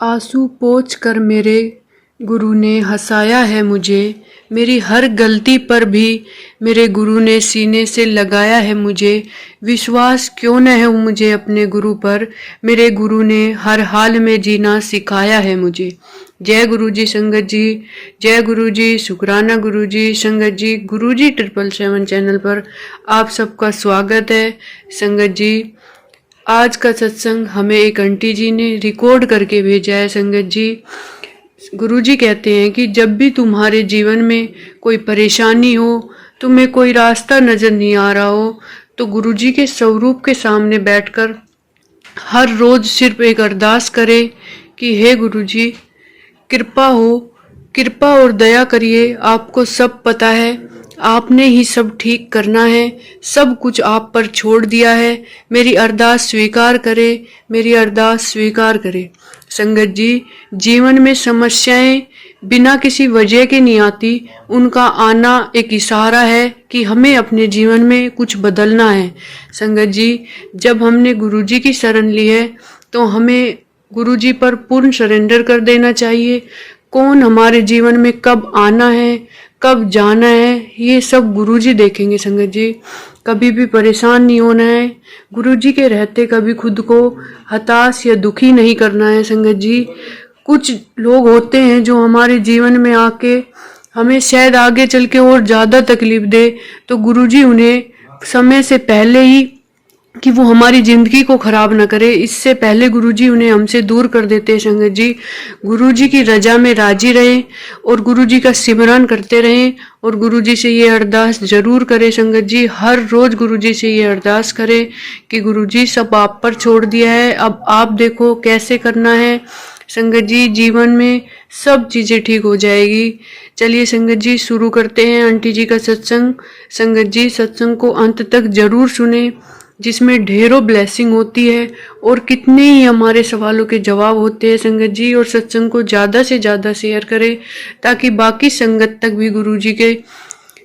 आंसू पोंछ कर मेरे गुरु ने हंसाया है मुझे। मेरी हर गलती पर भी मेरे गुरु ने सीने से लगाया है मुझे। विश्वास क्यों न है मुझे अपने गुरु पर, मेरे गुरु ने हर हाल में जीना सिखाया है मुझे। जय गुरु जी संगत जी, जय गुरु जी, शुक्राना गुरु जी संगत जी। गुरु जी 777 चैनल पर आप सबका स्वागत है संगत जी। आज का सत्संग हमें एक आंटी जी ने रिकॉर्ड करके भेजा है संगत जी। गुरुजी कहते हैं कि जब भी तुम्हारे जीवन में कोई परेशानी हो, तुम्हें कोई रास्ता नजर नहीं आ रहा हो, तो गुरुजी के स्वरूप के सामने बैठकर हर रोज सिर्फ एक अरदास करें कि हे गुरुजी कृपा हो, कृपा और दया करिए। आपको सब पता है, आपने ही सब ठीक करना है, सब कुछ आप पर छोड़ दिया है। मेरी अरदास स्वीकार करे, मेरी अरदास स्वीकार करे। संगत जी, जीवन में समस्याएं बिना किसी वजह के नहीं आती, उनका आना एक इशारा है कि हमें अपने जीवन में कुछ बदलना है। संगत जी, जब हमने गुरुजी की शरण ली है तो हमें गुरुजी पर पूर्ण सरेंडर कर देना चाहिए। कौन हमारे जीवन में कब आना है, कब जाना है, ये सब गुरुजी देखेंगे संगत जी। कभी भी परेशान नहीं होना है, गुरुजी के रहते कभी खुद को हताश या दुखी नहीं करना है संगत जी। कुछ लोग होते हैं जो हमारे जीवन में आके हमें शायद आगे चल के और ज़्यादा तकलीफ दे, तो गुरुजी उन्हें समय से पहले ही कि वो हमारी जिंदगी को खराब ना करे, इससे पहले गुरुजी उन्हें हमसे दूर कर देते हैं संगत जी। गुरुजी की रजा में राजी रहें और गुरुजी का सिमरन करते रहें और गुरुजी से ये अरदास जरूर करें संगत जी। हर रोज गुरुजी से ये अरदास करें कि गुरुजी सब आप पर छोड़ दिया है, अब आप देखो कैसे करना है संगत जी। जीवन में सब चीजें ठीक हो जाएगी। चलिए संगत जी शुरू करते हैं आंटी जी का सत्संग। संगत जी सत्संग को अंत तक जरूर सुने, जिसमें ढेरों ब्लेसिंग होती है और कितने ही हमारे सवालों के जवाब होते हैं संगत जी। और सत्संग को ज़्यादा से ज़्यादा शेयर करें ताकि बाकी संगत तक भी गुरुजी के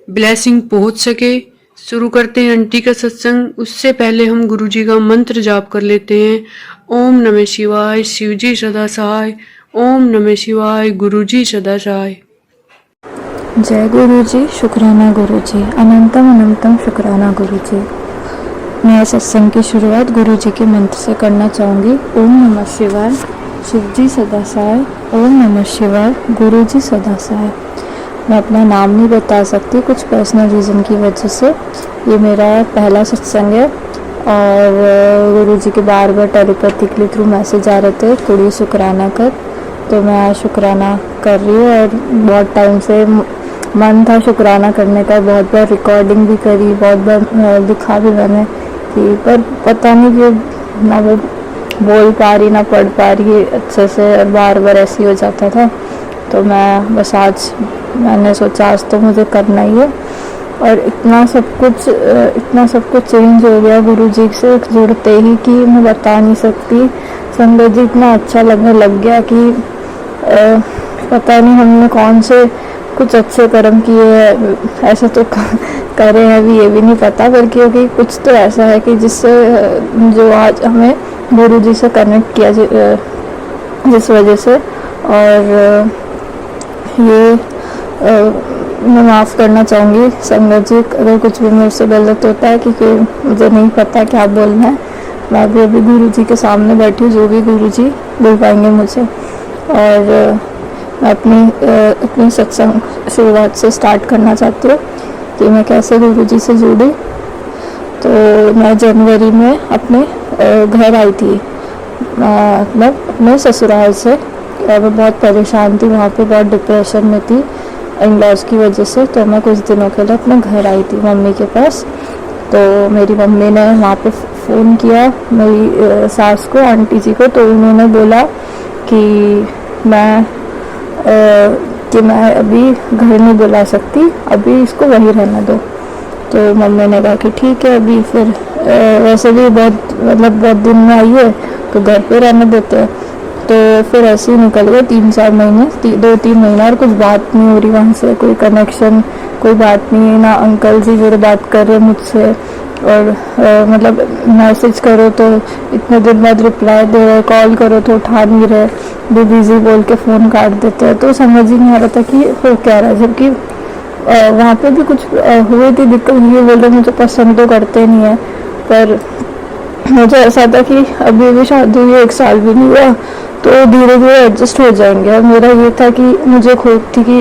ब्लेसिंग पहुंच सके। शुरू करते हैं आंटी का सत्संग। उससे पहले हम गुरुजी का मंत्र जाप कर लेते हैं। ओम नमः शिवाय, शिवजी सदा सहाय। ओम नमः शिवाय, गुरुजी सदा सहाय। जय गुरुजी, शुक्राना गुरुजी, अनंतम अनंतम शुक्राना गुरुजी। मैं सत्संग की शुरुआत गुरुजी के मंत्र से करना चाहूँगी। ओम नमः शिवाय, शिवजी सदा सहाय। ओम नमः शिवाय, गुरुजी सदा सहाय। मैं अपना नाम नहीं बता सकती, कुछ पर्सनल रीज़न की वजह से। ये मेरा पहला सत्संग है और गुरुजी के बार बार टेलीपैथिकली थ्रू मैसेज आ रहे थे थोड़ी शुक्राना कर, तो मैं आज शुक्राना कर रही हूँ। और बहुत टाइम से मन था शुक्राना करने का, बहुत बार रिकॉर्डिंग भी करी, बहुत बार लिखा भी मैंने कि, पर पता नहीं कि ना वो बोल पा रही ना पढ़ पा रही अच्छे से, और बार बार ऐसे ही हो जाता था। तो मैं बस आज मैंने सोचा आज तो मुझे करना ही है। और इतना सब कुछ चेंज हो गया गुरुजी से जुड़ते ही कि मैं बता नहीं सकती। संगत जी इतना अच्छा लगने लग गया कि पता नहीं हमने कौन से कुछ अच्छे कर्म किए हैं, ऐसे तो करे हैं अभी ये भी नहीं पता, पर क्योंकि कुछ तो ऐसा है कि जिससे जो आज हमें गुरुजी से कनेक्ट किया जिस वजह से। और ये मैं माफ़ करना चाहूँगी संगत जी अगर कुछ भी मेरे से गलत होता है, क्योंकि मुझे नहीं पता क्या बोलना है। मैं अभी गुरुजी के सामने बैठी हूँ, जो भी गुरुजी बुलवाएंगे मुझे। और मैं अपनी सत्संग शुरुआत से स्टार्ट करना चाहती हूँ कि मैं कैसे गुरुजी से जुड़ी। तो मैं जनवरी में अपने घर आई थी, मतलब अपने ससुराल से। मैं बहुत परेशान थी, वहाँ पे बहुत डिप्रेशन में थी इन लॉज की वजह से। तो मैं कुछ दिनों के लिए अपने घर आई थी मम्मी के पास। तो मेरी मम्मी ने वहाँ पे फ़ोन किया मेरी सास को, आंटी जी को। तो उन्होंने बोला कि मैं अभी घर नहीं बुला सकती, अभी इसको वहीं रहने दो। तो मम्मी ने कहा कि ठीक है। अभी फिर वैसे भी बहुत दिन में आई है तो घर पे रहने देते हैं। तो फिर ऐसे ही निकल गए 3-4 महीने, 2-3 महीना, और कुछ बात नहीं हो रही वहाँ से, कोई कनेक्शन, कोई बात नहीं। ना अंकल जी जो बात कर रहे मुझसे, और मतलब मैसेज करो तो इतने दिन बाद रिप्लाई दे रहे, कॉल करो तो उठा नहीं रहे। भी बिजी बोल के फ़ोन काट देते हैं, तो समझ ही नहीं आ रहा था कि हो क्या रहा है। जबकि वहाँ पे भी कुछ हुई थी दिक्कत, ये बोल रहे मुझे पसंद तो करते नहीं है, पर मुझे ऐसा था कि अभी भी शादी हुई 1 साल भी नहीं हुआ, तो धीरे धीरे एडजस्ट हो जाएंगे। और मेरा ये था कि मुझे खुद थी कि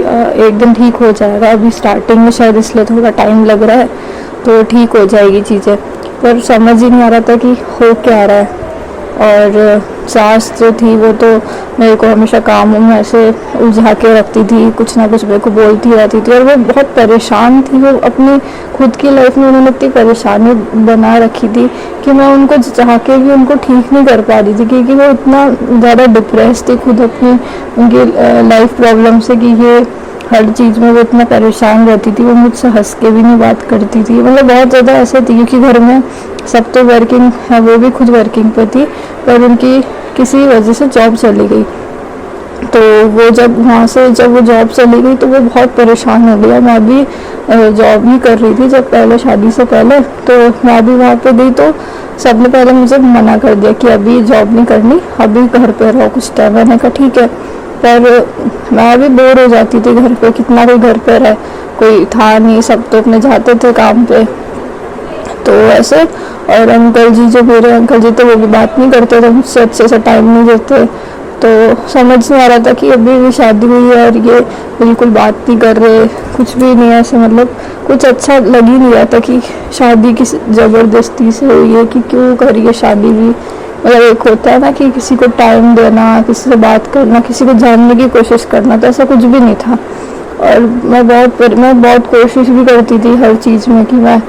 एक दिन ठीक हो जाएगा, अभी स्टार्टिंग में शायद इसलिए थोड़ा टाइम लग रहा है, तो ठीक हो जाएगी चीज़ें, पर समझ ही नहीं आ रहा था कि हो क्या रहा है। और सास जो थी वो तो मेरे को हमेशा कामों में ऐसे उलझा के रखती थी, कुछ ना कुछ मेरे को बोलती रहती थी, और वो बहुत परेशान थी। वो अपनी खुद की लाइफ में उन्होंने इतनी परेशानी बना रखी थी कि मैं उनको चाह के भी उनको ठीक नहीं कर पा रही थी, क्योंकि वो इतना ज़्यादा डिप्रेस थी खुद अपनी उनकी लाइफ प्रॉब्लम से, कि ये हर चीज़ में वो इतना परेशान रहती थी। वो मुझसे हंस के भी नहीं बात करती थी, मतलब बहुत ज़्यादा ऐसे थी, क्योंकि घर में सब तो वर्किंग है, वो भी खुद वर्किंग पे थी, पर उनकी किसी वजह से जॉब चली गई। तो वो जब वहाँ से जब वो जॉब चली गई तो वो बहुत परेशान हो गया। मैं भी जॉब ही कर रही थी जब पहले, शादी से पहले, तो मैं भी वहाँ पे गई, तो सबने पहले मुझे मना कर दिया कि अभी जॉब नहीं करनी, अभी घर पे रहो कुछ टाइम। मैंने कहा ठीक है, पर मैं भी बोर हो जाती थी घर पे, कितना कोई घर पे रहे, कोई था नहीं, सब तो अपने जाते थे काम पे, तो ऐसे। और अंकल जी, जो मेरे अंकल जी थे, वो भी बात नहीं करते थे मुझसे, अच्छे से टाइम नहीं देते, तो समझ नहीं आ रहा था कि अभी भी शादी हुई है और ये बिल्कुल बात नहीं कर रहे, कुछ भी नहीं ऐसे, मतलब कुछ अच्छा लग ही नहीं रहा था कि शादी किस ज़बरदस्ती से हुई है, कि क्यों करिए शादी भी। मतलब एक होता है ना कि किसी को टाइम देना, किसी से बात करना, किसी को जानने की कोशिश करना, तो ऐसा कुछ भी नहीं था। और मैं बहुत कोशिश भी करती थी हर चीज़ में कि मैं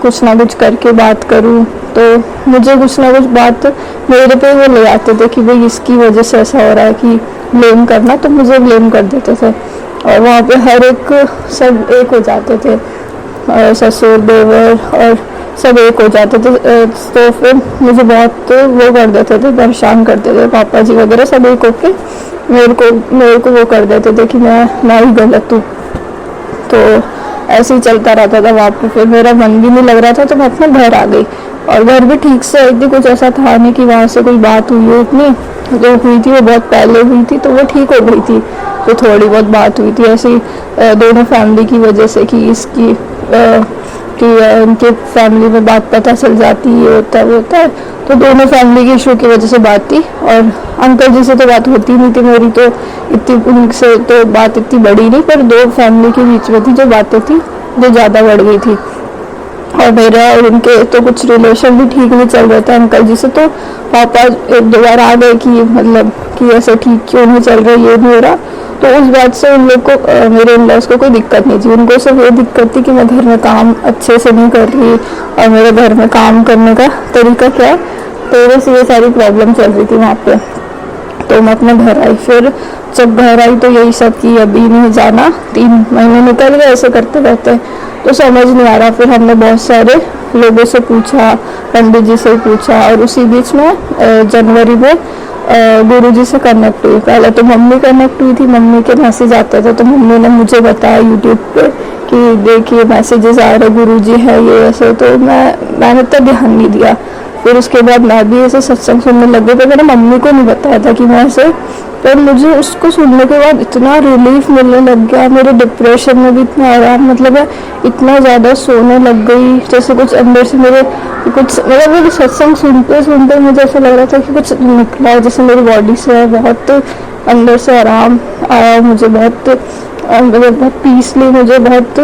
कुछ ना कुछ करके बात करूं, तो मुझे कुछ ना कुछ बात मेरे पे वो ले आते थे कि भाई इसकी वजह से ऐसा हो रहा है, कि ब्लेम करना, तो मुझे ब्लेम कर देते थे। और वहाँ पे हर एक सब एक हो जाते थे, ससुर देवर और सब एक हो जाते थे, तो फिर मुझे बहुत वो कर देते थे, परेशान करते थे, पापा जी वगैरह सब एक होके मेरे को वो कर देते थे कि मैं ही गलत हूँ। तो ऐसे ही चलता रहता था वहाँ पे। फिर मेरा मन भी नहीं लग रहा था, तो मैं अपने घर आ गई, और घर भी ठीक से आई थी, कुछ ऐसा था नहीं कि वहाँ से कोई बात हुई हो। इतनी जो हुई थी वो बहुत पहले हुई थी, तो वो ठीक हो गई थी, तो थोड़ी बहुत बात हुई थी ऐसी दोनों फैमिली की वजह से, कि इसकी कि उनके फैमिली में बात पता चल जाती है, होता है वो होता है, तो दोनों फैमिली के इशू की वजह से बात थी। और अंकल जी से तो बात होती नहीं थी मेरी, तो इतनी उनसे तो बात इतनी बड़ी नहीं, पर 2 फैमिली के बीच में थी जो बातें थी, जो ज़्यादा बढ़ गई थी। और मेरा और उनके तो कुछ रिलेशन भी ठीक नहीं चल रहा था अंकल जी से, तो पापा 1-2 बार आ गए कि मतलब कि ऐसे ठीक क्यों नहीं चल रहा, ये नहीं हो रहा। तो उस बात से उन लोग को, मेरे इन-लॉज को कोई दिक्कत नहीं थी, उनको सिर्फ ये दिक्कत थी कि मैं घर में काम अच्छे से नहीं कर रही, और मेरे घर में काम करने का तरीका क्या है, तो बस ये सारी प्रॉब्लम चल रही थी वहाँ पे। तो मैं अपने घर आई, फिर जब घर आई तो यही सब कि अभी नहीं जाना, 3 महीने निकल गए ऐसे करते रहते, तो समझ नहीं आ रहा। फिर हमने बहुत सारे लोगों से पूछा, पंडित जी से पूछा, और उसी बीच में जनवरी में गुरुजी से कनेक्ट हुई। पहले तो मम्मी कनेक्ट हुई थी, मम्मी के मैसेज आते थे, तो मम्मी ने मुझे बताया यूट्यूब पे कि देखिए मैसेजेस आ रहे, गुरुजी है ये ऐसे, तो मैंने तो ध्यान नहीं दिया। फिर उसके बाद मैं भी ऐसे सत्संग सुनने लग गई, तो मैंने मम्मी को नहीं बताया था कि मैं ऐसे, पर मुझे उसको सुनने के बाद इतना रिलीफ मिलने लग गया, मेरे डिप्रेशन में भी इतना आराम, मतलब मैं इतना ज़्यादा सोने लग गई, जैसे कुछ अंदर से मेरे कुछ, मतलब मेरे सत्संग सुनते सुनते मुझे ऐसा लग रहा था कि कुछ निकला है जैसे मेरी बॉडी से, बहुत अंदर से आराम आया मुझे, बहुत बहुत पीसली, मुझे बहुत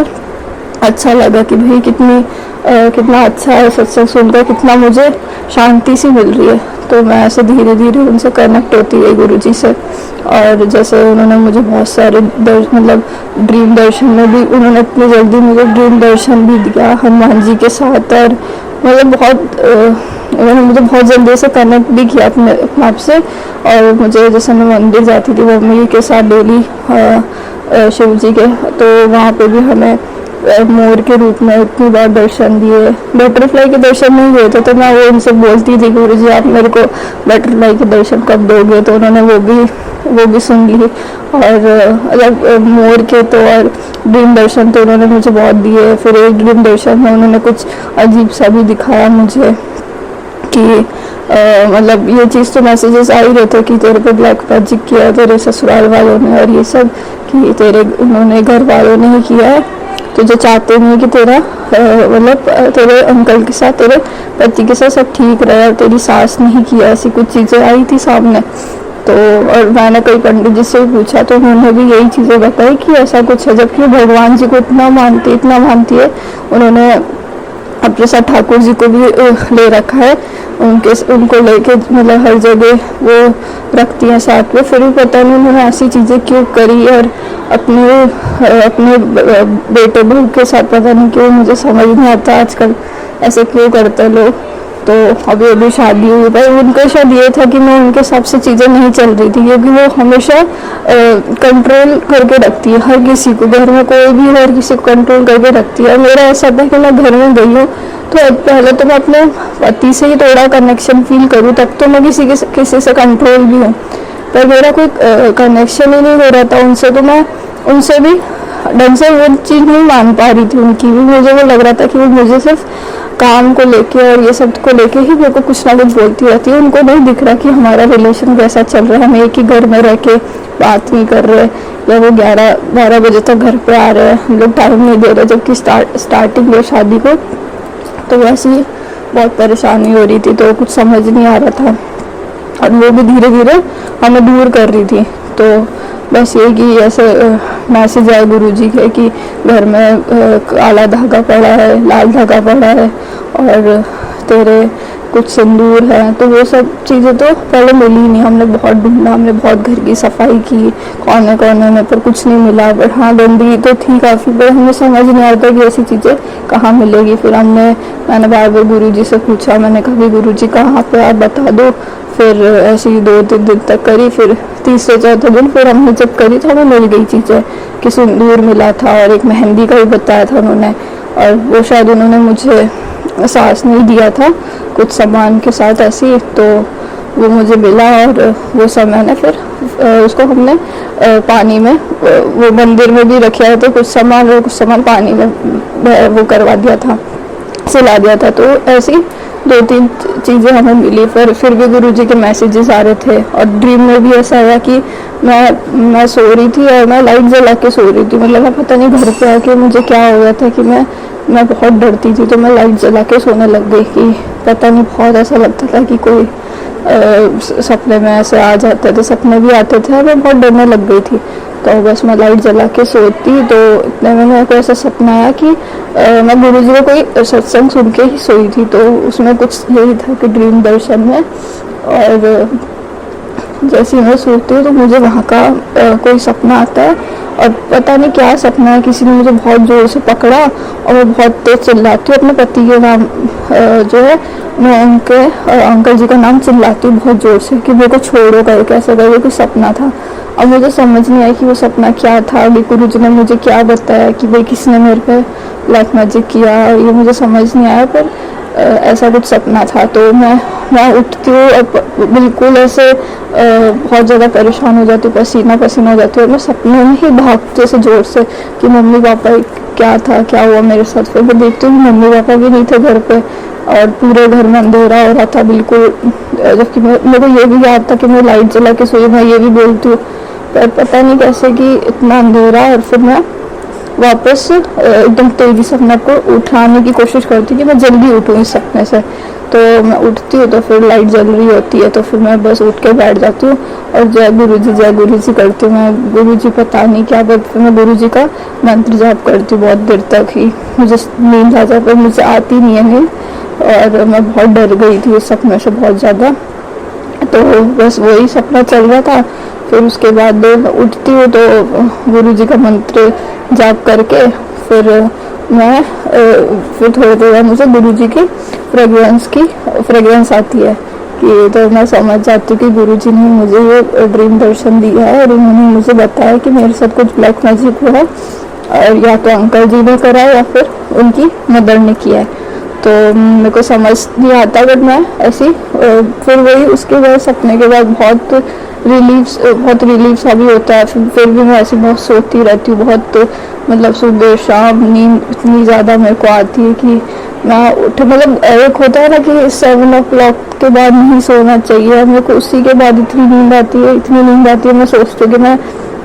अच्छा लगा कि भाई कितना अच्छा है सत्संग सुनकर, कितना मुझे शांति सी मिल रही है। तो मैं ऐसे धीरे धीरे उनसे कनेक्ट होती गई गुरुजी से, और जैसे उन्होंने मुझे बहुत सारे मतलब ड्रीम दर्शन में भी उन्होंने इतनी जल्दी मुझे ड्रीम दर्शन भी दिया हनुमान जी के साथ, और मतलब उन्होंने मुझे बहुत जल्दी से कनेक्ट भी किया अपने आप से। और मुझे जैसे मैं मंदिर जाती थी मम्मी के साथ डेली शिव जी के, तो वहाँ पे भी हमें मोर के रूप में इतनी बार दर्शन दिए, बटरफ्लाई के दर्शन नहीं हुए थे, तो मैं वो उनसे बोलती थी गुरुजी आप मेरे को बटरफ्लाई के दर्शन कब दोगे, तो उन्होंने वो भी सुन ली। और मतलब मोर के तो और ड्रीम दर्शन तो उन्होंने मुझे बहुत दिए। फिर एक ड्रीम दर्शन में उन्होंने कुछ अजीब सा भी दिखाया मुझे, कि मतलब ये चीज़ तो मैसेजेस आ ही रहे थे कि तेरे पे ब्लैक मैजिक किया है तेरे ससुराल वालों ने, और ये सब कि तेरे उन्होंने घर वालों ने ही किया है, तो जो चाहते नहीं कि तेरा मतलब तेरे अंकल के साथ, तेरे पति के साथ सब ठीक रहे, और तेरी सास ने ही किया, ऐसी कुछ चीज़ें आई थी सामने। तो और मैंने कई पंडित जी से पूछा तो उन्होंने भी यही चीज़ें बताई कि ऐसा कुछ है, जबकि भगवान जी को इतना मानती है, उन्होंने अपने साथ ठाकुर जी को भी ले रखा है, उनको लेके मतलब हर जगह वो रखती हैं साथ में, फिर भी पता नहीं उन्होंने ऐसी चीज़ें क्यों करी, और अपने बेटे बहू के साथ पता नहीं क्यों, मुझे समझ नहीं आता आजकल ऐसे क्यों करते लोग। तो अभी शादी हुई भाई, उनको शायद ये था कि मैं उनके हिसाब से चीज़ें नहीं चल रही थी, क्योंकि वो हमेशा कंट्रोल करके रखती है हर किसी को, घर में कोई भी हर किसी को कंट्रोल करके रखती है। मेरा ऐसा था कि मैं घर में गई हूँ तो पहले तो मैं अपने पति से ही थोड़ा कनेक्शन फील करूँ, तब तो मैं किसी से कंट्रोल भी हूँ, पर मेरा कोई कनेक्शन ही नहीं हो रहा था उनसे, तो मैं उनसे भी ढंग से वो चीज़ नहीं मान पा रही थी उनकी भी। मुझे वो लग रहा था कि वो मुझे सिर्फ काम को लेके और ये सब को लेके ही मेरे को कुछ ना कुछ बोलती रहती है, उनको नहीं दिख रहा कि हमारा रिलेशन कैसा चल रहा है, हम एक ही घर में रह के बात नहीं कर रहे, या वो 11-12 बजे तक घर पे आ रहे हैं, हम लोग टाइम नहीं दे रहे, जबकि स्टार्टिंग में शादी को तो वैसे ही बहुत परेशानी हो रही थी, तो कुछ समझ नहीं आ रहा था, और वो भी धीरे धीरे हमें दूर कर रही थी। तो बस ये कि ऐसे मैसेज आए गुरुजी के कि घर में काला धागा पड़ा है, लाल धागा पड़ा है, और तेरे कुछ सिंदूर है, तो वो सब चीज़ें तो पहले मिली नहीं, हमने बहुत ढूंढा, हमने बहुत घर की सफाई की कोने कोने में, पर कुछ नहीं मिला। बट हाँ, गंदगी तो थी काफ़ी, पर हमें समझ नहीं आता कि ऐसी चीज़ें कहाँ मिलेगी। फिर मैंने बार बार गुरुजी से पूछा, मैंने कहा कि गुरुजी कहाँ पे आप बता दो। फिर ऐसे ही 2-3 दिन तक करी, फिर तीसरे चौथे दिन फिर हमने जब करी तो हमें मिल गई चीज़ें, कि सिंदूर मिला था और एक मेहंदी का भी बताया था उन्होंने, और वो शायद उन्होंने मुझे सास नहीं दिया था कुछ सामान के साथ ऐसी, तो वो मुझे मिला, और वो सब मैंने फिर उसको हमने पानी में वो मंदिर में भी रखे आए थे कुछ सामान पानी में वो करवा दिया था, सिला दिया था। तो ऐसी 2-3 चीज़ें हमें मिली, फिर भी गुरुजी के मैसेजेस आ रहे थे, और ड्रीम में भी ऐसा आया कि मैं सो रही थी और मैं लाइट जला के सो रही थी, मतलब मैं पता नहीं घर पे आके मुझे क्या हो गया था कि मैं बहुत डरती थी, तो मैं लाइट जला के सोने लग गई, कि पता नहीं बहुत ऐसा लगता था कि कोई सपने में ऐसे आ जाते थे, सपने भी आते थे, मैं बहुत डरने लग गई थी। तो बस मैं लाइट जला के सोती, तो इतने में मेरे को ऐसा सपना आया कि मैं गुरुजी को कोई सत्संग सुन के ही सोई थी, तो उसमें कुछ यही था कि ड्रीम दर्शन में, और जैसे मैं सोती हूँ तो मुझे वहाँ का कोई सपना आता है, और पता नहीं क्या सपना है, किसी ने मुझे बहुत ज़ोर से पकड़ा और मैं बहुत तेज चिल्लाती हूँ अपने पति के नाम जो है, मैं उनके अंकल जी का नाम चिल्लाती हूँ बहुत ज़ोर से कि मेरे को छोड़ो करके, ऐसा करके कुछ सपना था। अब मुझे समझ नहीं आया कि वो सपना क्या था, अभी गुरुजी ने मुझे क्या बताया कि भाई किसने मेरे पे ब्लैक मैजिक किया, और ये मुझे समझ नहीं आया, पर ऐसा कुछ सपना था। तो मैं उठती हूँ और बिल्कुल ऐसे बहुत ज़्यादा परेशान हो जाती हूँ, पसीना हो जाती हूँ, और मैं सपने में ही भागती ऐसे ज़ोर से कि मम्मी पापा क्या हुआ मेरे साथ। फिर मैं देखती हूँ मम्मी पापा भी नहीं थे घर पे, और पूरे घर में अंधेरा हो रहा था बिल्कुल, जबकि मेरे को ये भी याद था कि मैं लाइट जला के सोई, मैं ये भी बोलती हूँ, पर पता नहीं कैसे कि इतना अंधेरा। और फिर मैं वापस एकदम तेज़ी से अपने को उठाने की कोशिश करती हूँ कि मैं जल्दी उठूँ इस सपने से। तो मैं उठती हूँ तो फिर लाइट जल रही होती है, तो फिर मैं बस उठ के बैठ जाती हूँ और जय गुरु जी करती हूँ। मैं गुरुजी पता नहीं क्या, फिर मैं गुरुजी का मंत्र जाप करती हूँ बहुत देर तक ही, मुझे नींद आ जाए, पर मुझे आती नहीं है नींद, और मैं बहुत डर गई थी उस सपने से बहुत ज़्यादा। तो बस वही सपना चल रहा था। फिर उसके बाद उठती हूँ तो गुरुजी का मंत्र जाप करके फिर मैं फिर थोड़ी देर बाद मुझे गुरुजी की फ्रेग्रेंस आती है, कि तो मैं समझ जाती हूँ कि गुरुजी ने मुझे ये ड्रीम दर्शन दिया है, और उन्होंने मुझे बताया कि मेरे साथ कुछ ब्लैक मैजिक हुआ है, और या तो अंकल जी ने करा है या फिर उनकी मदर ने किया है। तो मेरे को समझ नहीं आता, बट मैं ऐसी फिर वही उसके बाद सपने के बाद बहुत रिलीफ सा भी होता है। फिर भी मैं ऐसे बहुत सोती रहती हूँ, बहुत मतलब सुबह शाम नींद इतनी ज़्यादा मेरे को आती है कि मैं उठ, मतलब एक होता है ना कि 7 o'clock के बाद नहीं सोना चाहिए, मेरे को उसी के बाद इतनी नींद आती है, मैं सोचती हूँ कि मैं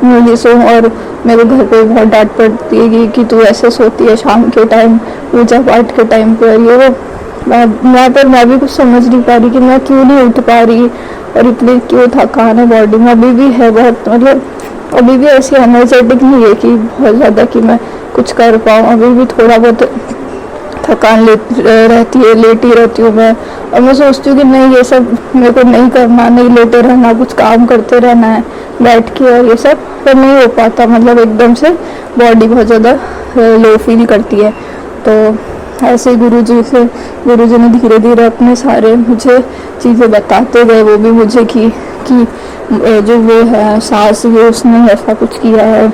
नहीं सोऊं। और मेरे घर पे बहुत डांट पड़ती है कि तू ऐसे सोती है शाम के टाइम, पूजा पाठ के टाइम पे, और ये वो मैं भी कुछ समझ नहीं पा रही कि मैं क्यों नहीं उठ पा रही और इतनी क्यों थकान है बॉडी में अभी भी है बहुत, मतलब अभी भी ऐसी एनर्जेटिक नहीं है कि बहुत ज़्यादा कि मैं कुछ कर पाऊँ। अभी भी थोड़ा बहुत थकान रहती है, लेटी रहती हूँ मैं, और मैं सोचती हूँ कि नहीं ये सब मेरे को नहीं करना, नहीं लेटे रहना, कुछ काम करते रहना है बैठ के, और ये सब पर नहीं हो पाता, मतलब एकदम से बॉडी बहुत ज़्यादा लो फील करती है। तो ऐसे गुरुजी ने धीरे धीरे अपने सारे मुझे चीज़ें बताते गए, वो भी मुझे कि जो वो है सास, वो उसने ऐसा कुछ किया है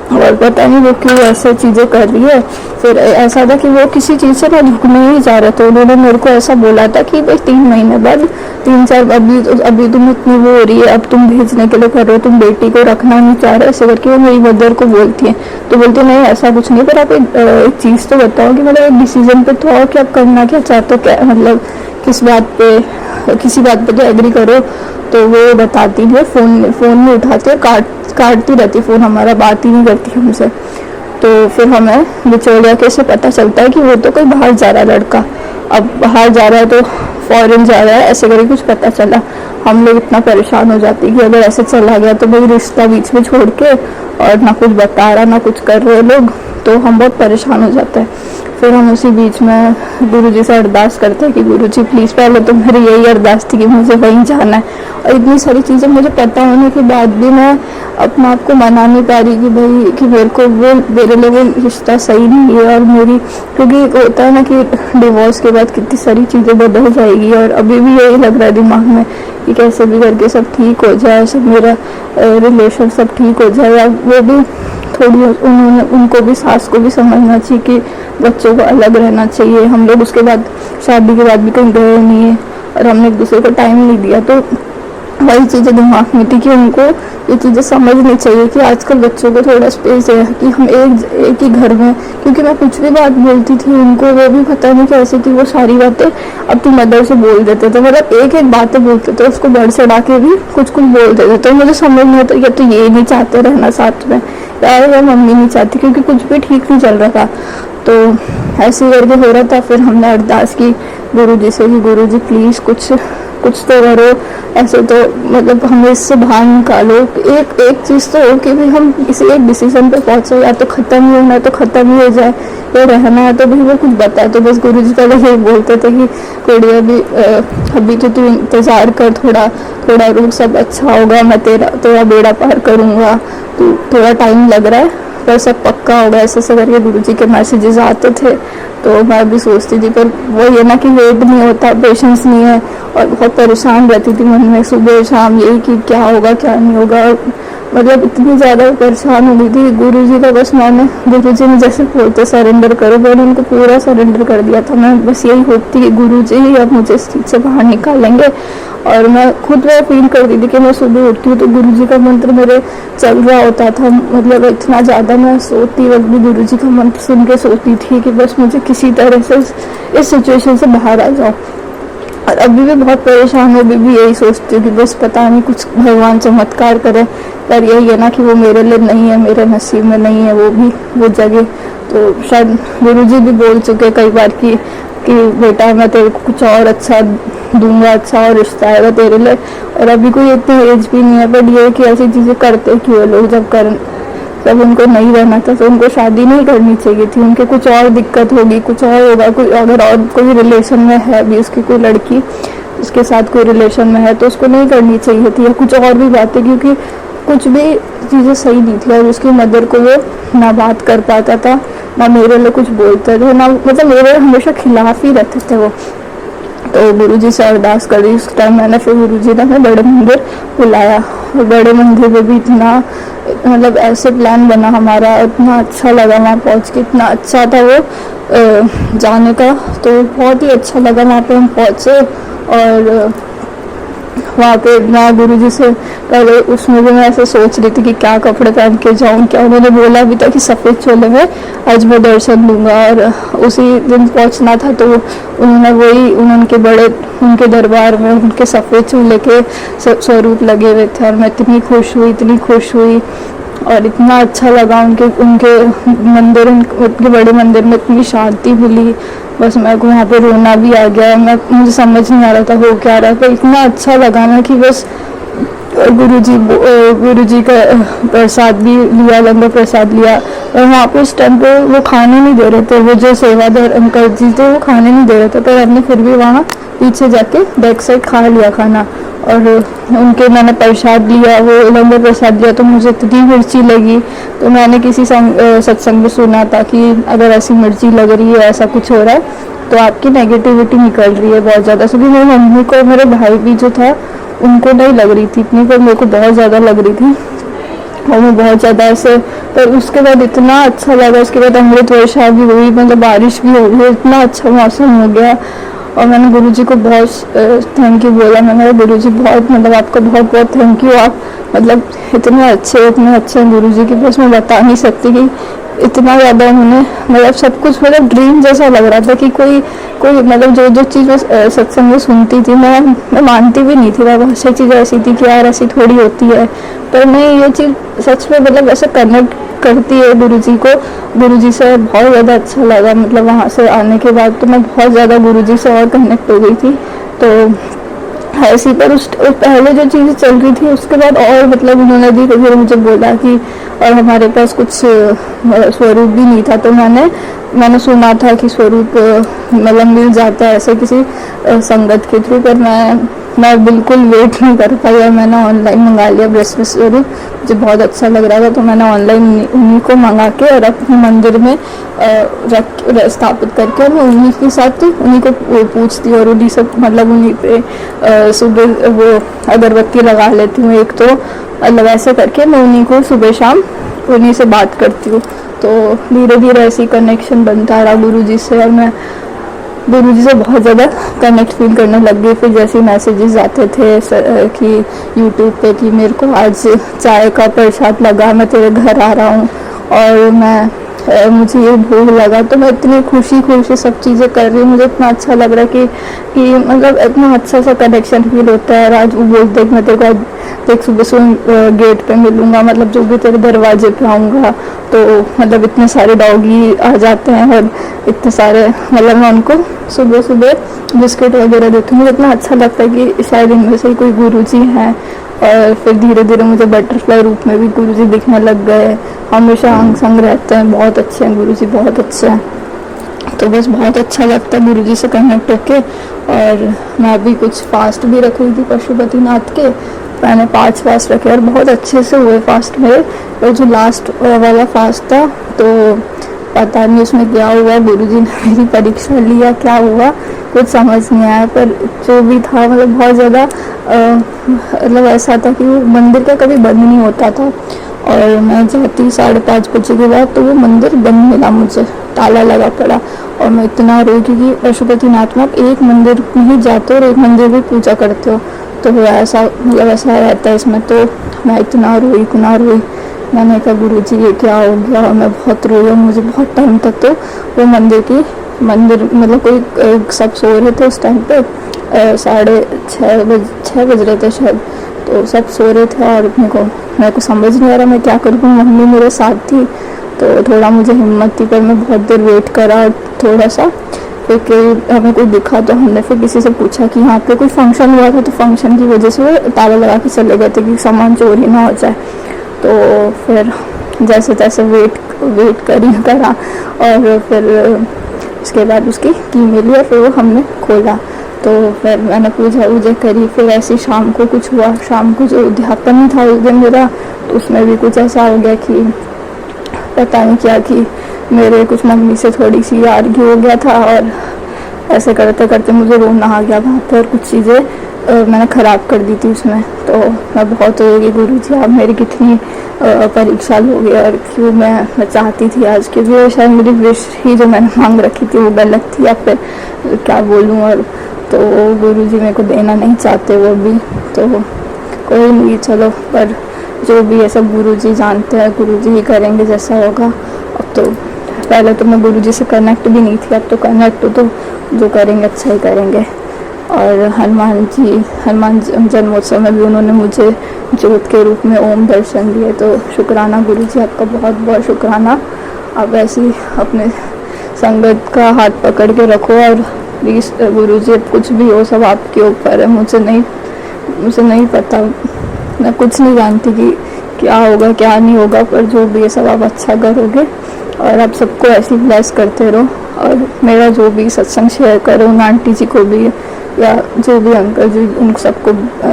और पता नहीं वो क्यों ऐसे चीज़ें कर रही है। फिर ऐसा था कि वो किसी चीज़ से ना झुकने ही जा रहे थे, उन्होंने मेरे को ऐसा बोला था कि भाई 3 महीने बाद 3-4 अभी तुम इतनी वो हो रही है, अब तुम भेजने के लिए कर रहे हो, तुम बेटी को रखना नहीं चाह रहे, ऐसे करके वो मेरी मदर को बोलती है। तो बोलती नहीं ऐसा कुछ नहीं, पर आप एक चीज़ तो बताओ कि मतलब एक डिसीजन पे तो आओ, क्या करना क्या चाहते हो, क्या मतलब किसी बात पे तो एग्री करो। तो वो बताती है, फ़ोन में उठाती है, काटती रहती फ़ोन, हमारा बात ही नहीं करती हमसे। तो फिर हमें बिचौलिया कैसे पता चलता है कि वो तो कोई बाहर जा रहा है लड़का, अब बाहर जा रहा है तो फॉरेन जा रहा है, ऐसे करके कुछ पता चला। हम लोग इतना परेशान हो जाते हैं कि अगर ऐसे चला गया तो भाई रिश्ता बीच में छोड़ के, और ना कुछ बता रहा ना कुछ कर रहे लोग, तो हम बहुत परेशान हो जाते हैं। फिर हम उसी बीच में गुरुजी से अरदास करते हैं कि गुरुजी प्लीज़, पहले तो मेरी यही अरदास थी कि मुझे वहीं जाना है, और इतनी सारी चीज़ें मुझे पता होने के बाद भी मैं अपने आप को मना नहीं पा रही कि भाई कि मेरे लिए वो रिश्ता सही नहीं है। और मेरी, क्योंकि होता है ना कि डिवोर्स के बाद कितनी सारी चीज़ें बदल जाएगी, और अभी भी यही लग रहा है दिमाग में कि कैसे भी करके सब ठीक हो जाए, सब मेरा रिलेशन सब ठीक हो जाए। या वो भी थोड़ी उनको भी, सास को भी समझना चाहिए कि बच्चों को अलग रहना चाहिए। हम लोग उसके बाद शादी के बाद भी कहीं गए नहीं है, और हमने एक दूसरे को टाइम नहीं दिया। तो वही चीज़ें दिमाग में थी कि उनको ये चीज़ें समझनी चाहिए कि आजकल बच्चों को थोड़ा स्पेस है, कि हम एक ही घर में, क्योंकि मैं कुछ भी बात बोलती थी उनको, वो भी पता नहीं कैसे कि वो सारी बातें अपनी मदर से बोल देते थे, मतलब एक बातें बोलते थे उसको बढ़ चढ़ा के भी कुछ बोल देते। तो मुझे समझ नहीं आता या तो ये नहीं चाहते रहना साथ में, या मम्मी नहीं चाहती, क्योंकि कुछ भी ठीक नहीं चल रहा था। तो ऐसे करके हो रहा था। फिर हमने अरदास की गुरुजी से कि गुरुजी प्लीज़ कुछ तो करो, ऐसे तो मतलब हमें इससे बाहर निकालो। एक चीज़ तो हो कि भी हम किसी एक डिसीजन पे पहुंचे, या तो ख़त्म ही होना है तो ख़त्म ही हो जाए, या रहना है तो भी वो कुछ बताए। तो बस गुरुजी पहले यही बोलते थे कि कोई अभी तो तू इंतज़ार कर, थोड़ा रुक, सब अच्छा होगा, मैं तेरा बेड़ा पार करूँगा, तो थोड़ा टाइम लग रहा है पर सब पक्का होगा, ऐसे करके गुरुजी के मैसेजेस आते थे। तो मैं भी सोचती थी, पर वो ये ना कि वेट नहीं होता, पेशेंस नहीं है, और बहुत परेशान रहती थी मन में सुबह शाम यही कि क्या होगा क्या नहीं होगा, मतलब इतनी ज़्यादा परेशान हो गई थी। गुरुजी का बस गुरुजी ने जैसे बोलते सरेंडर करो, मैंने उनको पूरा सरेंडर कर दिया था। मैं बस यही होपती कि गुरुजी ही अब मुझे इस चीज़ से बाहर निकालेंगे। और मैं खुद वह फील करती थी कि मैं सुबह उठती हूँ तो गुरुजी का मंत्र मेरे चल रहा होता था, मतलब इतना ज़्यादा मैं सोती वक्त भी गुरुजी का मंत्र सुन के सोती थी कि बस मुझे किसी तरह से इस सिचुएशन से बाहर आ जाओ। और अभी भी बहुत परेशान हूँ, अभी भी यही सोचती हूँ कि बस पता नहीं कुछ भगवान चमत्कार करे, पर यही है ना कि वो मेरे लिए नहीं है, मेरे नसीब में नहीं है वो जगह। तो शायद गुरुजी भी बोल चुके कई बार कि बेटा मैं तेरे को कुछ और अच्छा दूंगा, अच्छा और रिश्ता आएगा तेरे लिए। और अभी कोई इतनी एज भी नहीं है, बट ये कि ऐसी चीज़ें करते क्यों लोग, जब उनको नहीं रहना था तो उनको शादी नहीं करनी चाहिए थी, उनके कुछ और दिक्कत होगी, कुछ और होगा, अगर और कोई रिलेशन में है भी उसकी कोई लड़की, उसके साथ कोई रिलेशन में है तो उसको नहीं करनी चाहिए थी, या कुछ और भी बातें, क्योंकि कुछ भी चीज़ें सही नहीं थी। और उसकी मदर को वो ना बात कर पाता था, ना मेरे लिए कुछ बोलते थे, ना मतलब मेरे हमेशा खिलाफ ही रहते थे वो। तो गुरुजी से अरदास करी उस टाइम मैंने, फिर गुरुजी ने हमें बड़े मंदिर बुलाया, बड़े मंदिर में भी इतना मतलब ऐसे प्लान बना हमारा, इतना अच्छा लगा वहाँ पहुँच के, इतना अच्छा था वो जाने का। तो बहुत ही अच्छा लगा वहाँ पे हम पहुँचे। और वहाँ पे मैं गुरुजी से पहले उसमें भी मैं ऐसे सोच रही थी कि क्या कपड़े पहन के जाऊँ, क्या उन्होंने बोला भी था कि सफ़ेद चोले में आज मैं दर्शन दूंगा। और उसी दिन पहुँचना था, तो उन्होंने वही उनके बड़े उनके दरबार में उनके सफ़ेद चोले के स्वरूप लगे हुए थे। और मैं इतनी खुश हुई, इतनी खुश हुई, और इतना अच्छा लगा उनके उनके मंदिर, उनके बड़े मंदिर में इतनी शांति मिली। बस मेरे को वहाँ पे रोना भी आ गया। मुझे समझ नहीं आ रहा था हो क्या रहा था, इतना अच्छा लगा ना कि बस गुरुजी का प्रसाद भी लिया, लंगर प्रसाद लिया। और वहाँ पे उस टाइम पे वो खाने नहीं दे रहे थे, वो जो सेवादार अंकल जी थे वो खाने नहीं दे रहे थे, पर हमने फिर भी वहाँ पीछे जाके बैक साइड खा लिया खाना। और उनके मैंने प्रसाद लिया, वो लंगर प्रसाद लिया, तो मुझे इतनी मिर्ची लगी। तो मैंने किसी सत्संग में सुना था कि अगर ऐसी मिर्ची लग रही है, ऐसा कुछ हो रहा है, तो आपकी नेगेटिविटी निकल रही है बहुत ज़्यादा। क्योंकि मेरी मम्मी को, मेरे भाई भी जो था उनको नहीं लग रही थी इतनी, पर मेरे को बहुत ज़्यादा लग रही थी। और मैं बहुत ज़्यादा ऐसे, पर उसके बाद इतना अच्छा लगा। उसके बाद अमृत वर्षा भी हुई, मतलब बारिश भी हो गई, इतना अच्छा मौसम हो गया। और मैंने गुरुजी को बहुत थैंक यू बोला। मैंने गुरुजी बहुत, मतलब आपका बहुत बहुत थैंक यू, आप मतलब इतने अच्छे हैं गुरुजी की, बस मैं बता नहीं सकती कि इतना ज़्यादा उन्होंने, मतलब सब कुछ मतलब ड्रीम जैसा लग रहा था कि कोई मतलब जो चीज़ मैं सत्संग में सुनती थी, मैं मानती भी नहीं थी। मैं बहुत सी चीज़ें ऐसी थी कि यार ऐसी थोड़ी होती है, पर नहीं, ये चीज़ सच में मतलब ऐसे कनेक्ट करती है गुरुजी को। गुरुजी से बहुत ज़्यादा अच्छा लगा, मतलब वहाँ से आने के बाद तो मैं बहुत ज़्यादा गुरुजी से और कनेक्ट हो गई थी। तो ऐसी, पर उस पहले जो चीज़ें चल रही थी उसके बाद और मतलब उन्होंने धीरे धीरे मुझे बोला कि, और हमारे पास कुछ स्वरूप भी नहीं था, तो मैंने सुना था कि स्वरूप मतलब मिल जाता है ऐसे किसी संगत के थ्रू, पर मैं बिल्कुल वेट नहीं कर पाई और मैंने ऑनलाइन मंगा लिया ब्रेसलेट स्वरूप। मुझे बहुत अच्छा लग रहा था, तो मैंने ऑनलाइन उन्हीं को मंगा के और अपने मंदिर में स्थापित करके मैं उन्हीं के साथ उन्हीं को पूछती और उन्हीं से मतलब उन्हीं पे सुबह वो अगरबत्ती लगा लेती हूँ एक, तो मतलब ऐसे करके मैं उन्हीं को सुबह शाम उन्हीं से बात करती हूँ। तो धीरे धीरे ऐसी कनेक्शन बनता रहा गुरुजी से, और मैं गुरुजी से बहुत ज़्यादा कनेक्ट फील करने लग गई। फिर जैसे मैसेजेस आते थे कि यूट्यूब पे कि मेरे को आज चाय का प्रसाद लगा, मैं तेरे घर आ रहा हूँ, और मुझे ये भूख लगा, तो मैं इतनी खुशी सब चीज़ें कर रही हूँ। मुझे इतना अच्छा लग रहा है कि मतलब इतना अच्छा सा कनेक्शन फील होता है। और आज वो बोलते मैं तेरे को देख सुबह गेट पे मिलूँगा, मतलब जो भी तेरे दरवाजे पे आऊँगा, तो मतलब इतने सारे डॉगी आ जाते हैं और इतने सारे, मतलब मैं उनको सुबह बिस्किट वगैरह देती हूँ। मुझे इतना अच्छा लगता है कि शायद इनमें से कोई गुरुजी हैं। और फिर धीरे धीरे मुझे बटरफ्लाई रूप में भी गुरुजी दिखने लग गए, हमेशा अंग संग रहते हैं, बहुत अच्छे हैं गुरुजी, बहुत अच्छे हैं। तो बस बहुत अच्छा लगता है गुरुजी से कनेक्ट होके। और मैं भी कुछ फास्ट भी रख रही थी पशुपतिनाथ के, मैंने 5 फास्ट रखे और बहुत अच्छे से हुए फास्ट मेरे। और जो लास्ट वाला फास्ट था, तो पता नहीं उसमें क्या हुआ, गुरुजी ने मेरी परीक्षा लिया, क्या हुआ कुछ समझ नहीं आया। पर जो भी था मतलब बहुत ज़्यादा मतलब ऐसा था कि वो मंदिर का कभी बंद नहीं होता था। और मैं जाती 5:30 बजे के बाद, तो वो मंदिर बंद मिला मुझे, ताला लगा पड़ा। और मैं इतना रोई, क्योंकि पशुपतिनाथ में आप एक मंदिर में ही जाते हो और एक मंदिर में पूजा करते हो, तो ऐसा मतलब ऐसा रहता है इसमें। तो मैं इतना रोई, मैंने कहा गुरुजी ये क्या हो गया, और मैं बहुत रोई। और मुझे बहुत टाइम तक तो वो मंदिर मतलब कोई सब सो रहे थे उस टाइम पे, 6:30 बज रहे थे शायद, तो सब सो रहे थे। और मेरे को समझ नहीं आ रहा मैं क्या करूँ। मम्मी मेरे साथ थी, तो थोड़ा मुझे हिम्मत थी, पर मैं बहुत देर वेट करा थोड़ा सा, फिर हमें कोई दिखा, तो हमने फिर किसी से पूछा कि यहाँ पे कोई फंक्शन हुआ था, तो फंक्शन की वजह से वो ताला लगा के चले गए थे कि सामान चोरी ना हो जाए। तो फिर जैसे तैसे वेट करा, और फिर उसके बाद उसकी की मिली और फिर वो हमने खोला। तो फिर मैंने पूजा करी। फिर ऐसे शाम को कुछ हुआ, शाम को जो उद्यापन था उस दिन मेरा, तो उसमें भी कुछ ऐसा हो गया कि पता नहीं क्या, कि मेरे कुछ मम्मी से थोड़ी सी आर्ग्यू हो गया था, और ऐसे करते करते मुझे रोना आ गया वहाँ पर। कुछ चीज़ें मैंने ख़राब कर दी थी उसमें। तो मैं बहुत रोई गुरु जी, आप मेरी कितनी परीक्षा लोगे और क्यों मैं चाहती थी आज के भी शायद मेरी विश ही जो मैंने मांग रखी थी वो गलत थी या फिर क्या बोलूँ। और तो गुरु जी मेरे को देना नहीं चाहते वो भी, तो कोई नहीं चलो, पर जो भी है सब गुरु जी जानते हैं, गुरु जी ही करेंगे जैसा होगा। अब तो पहले तो मैं गुरु जी से कनेक्ट भी नहीं थी, अब तो कनेक्ट तो जो करेंगे अच्छा ही करेंगे। और हनुमान जन्मोत्सव में भी उन्होंने मुझे ज्योत के रूप में ओम दर्शन दिए, तो शुक्राना गुरु जी, आपका बहुत बहुत शुक्राना। आप ऐसे ही अपने संगत का हाथ पकड़ के रखो और प्लीज़ गुरु जी कुछ भी हो सब आपके ऊपर है। मुझे नहीं पता, मैं कुछ नहीं जानती कि क्या होगा क्या नहीं होगा, पर जो भी है सब आप अच्छा करोगे और आप सबको ऐसे ही ब्लेस करते रहो। और मेरा जो भी सत्संग शेयर करो उन आंटी जी को भी या जो भी अंकल जी, उन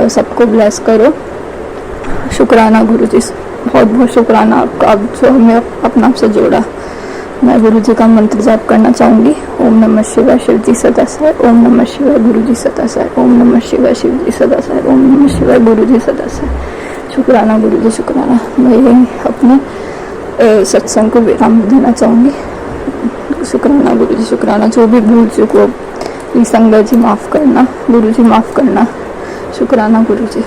सबको ब्लेस करो। शुक्राना गुरु जी, बहुत बहुत शुक्राना आपका, आप जो हमें अपना आपसे जोड़ा। मैं गुरु जी का मंत्र जाप करना चाहूँगी। ओम नमः शिवाय, शिव जी सदा साई। ओम नमः शिवाय, गुरु जी सदा साई। ओम नमः शिवाय, शिव जी सदा साई। ओम नमः शिवाय, गुरु जी सदा साई। शुक्राना गुरु जी, शुक्राना। मैं यही अपने सत्संग को विराम देना चाहूँगी। शुक्राना गुरु जी, शुक्राना। जो भी भूल चूक हो प्लीज़ संगत जी माफ़ करना, गुरु जी माफ़ करना। शुक्राना गुरु जी।